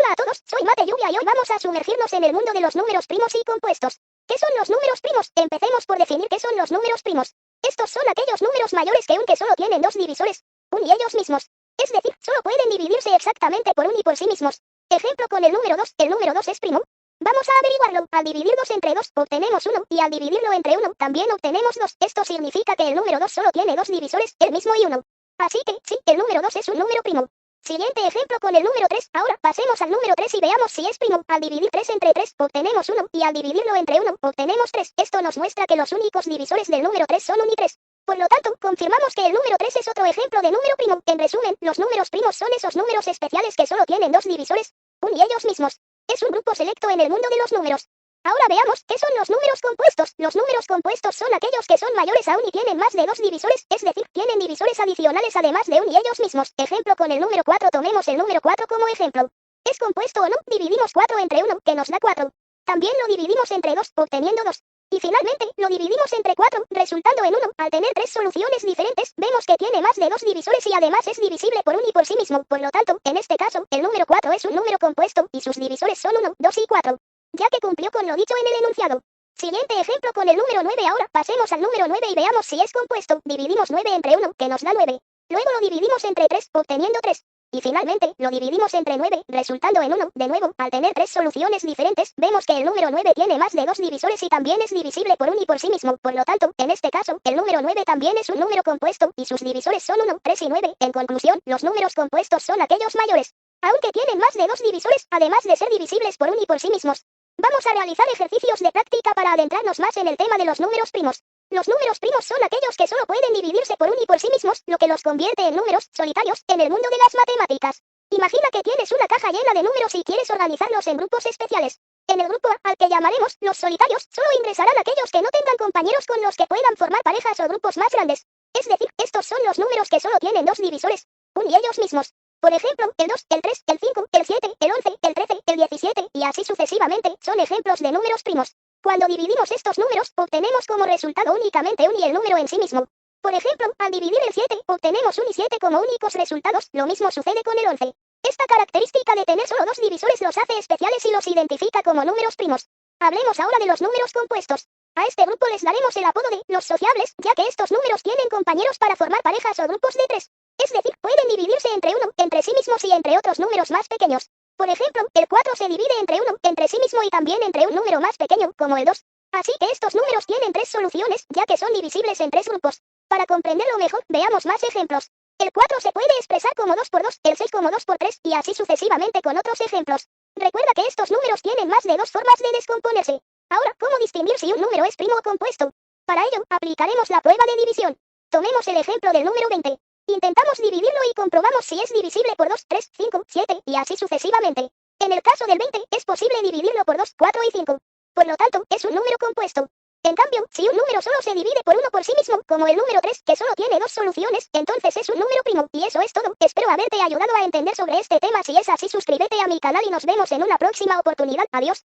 Hola a todos, soy Mate Lluvia y hoy vamos a sumergirnos en el mundo de los números primos y compuestos. ¿Qué son los números primos? Empecemos por definir qué son los números primos. Estos son aquellos números mayores que un que solo tienen dos divisores, un y ellos mismos. Es decir, solo pueden dividirse exactamente por un y por sí mismos. Ejemplo con el número 2, el número 2 es primo. Vamos a averiguarlo. Al dividir 2 entre 2 obtenemos 1 y al dividirlo entre 1 también obtenemos 2. Esto significa que el número 2 solo tiene dos divisores, el mismo y 1. Así que, sí, el número 2 es un número primo. Siguiente ejemplo con el número 3. Ahora pasemos al número 3 y veamos si es primo. Al dividir 3 entre 3 obtenemos 1 y al dividirlo entre 1 obtenemos 3. Esto nos muestra que los únicos divisores del número 3 son 1 y 3. Por lo tanto, confirmamos que el número 3 es otro ejemplo de número primo. En resumen, los números primos son esos números especiales que solo tienen dos divisores, un y ellos mismos. Es un grupo selecto en el mundo de los números. Ahora veamos qué son los números compuestos. Los números compuestos son aquellos que son mayores aún y tienen más de dos divisores, es decir, tienen divisores adicionales además de un y ellos mismos. Ejemplo con el número 4, tomemos el número 4 como ejemplo. ¿Es compuesto o no? Dividimos 4 entre 1, que nos da 4. También lo dividimos entre 2, obteniendo 2. Y finalmente, lo dividimos entre 4, resultando en 1. Al tener tres soluciones diferentes, vemos que tiene más de dos divisores y además es divisible por 1 y por sí mismo. Por lo tanto, en este caso, el número 4 es un número compuesto y sus divisores son 1, 2 y 4. Ya que cumplió con lo dicho en el enunciado. Siguiente ejemplo con el número 9. Ahora pasemos al número 9 y veamos si es compuesto. Dividimos 9 entre 1, que nos da 9. Luego lo dividimos entre 3, obteniendo 3. Y finalmente, lo dividimos entre 9, resultando en 1. De nuevo, al tener tres soluciones diferentes, vemos que el número 9 tiene más de dos divisores y también es divisible por 1 y por sí mismo. Por lo tanto, en este caso, el número 9 también es un número compuesto y sus divisores son 1, 3 y 9. En conclusión, los números compuestos son aquellos mayores, aunque tienen más de dos divisores, además de ser divisibles por 1 y por sí mismos. Vamos a realizar ejercicios de práctica para adentrarnos más en el tema de los números primos. Los números primos son aquellos que solo pueden dividirse por 1 y por sí mismos, lo que los convierte en números solitarios en el mundo de las matemáticas. Imagina que tienes una caja llena de números y quieres organizarlos en grupos especiales. En el grupo A, al que llamaremos los solitarios, solo ingresarán aquellos que no tengan compañeros con los que puedan formar parejas o grupos más grandes. Es decir, estos son los números que solo tienen dos divisores, un y ellos mismos. Por ejemplo, el 2, el 3, el 5, el 7, el 11, el 13, el 17 y así sucesivamente son ejemplos de números primos. Cuando dividimos estos números, obtenemos como resultado únicamente un y el número en sí mismo. Por ejemplo, al dividir el 7, obtenemos 1 y 7 como únicos resultados, lo mismo sucede con el 11. Esta característica de tener solo dos divisores los hace especiales y los identifica como números primos. Hablemos ahora de los números compuestos. A este grupo les daremos el apodo de los sociables, ya que estos números tienen compañeros para formar parejas o grupos de 3. Es decir, pueden dividirse entre uno, entre sí mismos y entre otros números más pequeños. Por ejemplo, el 4 se divide entre 1, entre sí mismo y también entre un número más pequeño, como el 2. Así que estos números tienen tres soluciones, ya que son divisibles en tres grupos. Para comprenderlo mejor, veamos más ejemplos. El 4 se puede expresar como 2 por 2, el 6 como 2 por 3, y así sucesivamente con otros ejemplos. Recuerda que estos números tienen más de dos formas de descomponerse. Ahora, ¿cómo distinguir si un número es primo o compuesto? Para ello, aplicaremos la prueba de división. Tomemos el ejemplo del número 20. Intentamos dividirlo y comprobamos si es divisible por 2, 3, 5, 7 y así sucesivamente. En el caso del 20, es posible dividirlo por 2, 4 y 5. Por lo tanto, es un número compuesto. En cambio, si un número solo se divide por uno por sí mismo, como el número 3, que solo tiene dos soluciones, entonces es un número primo. Y eso es todo. Espero haberte ayudado a entender sobre este tema. Si es así, suscríbete a mi canal y nos vemos en una próxima oportunidad. Adiós.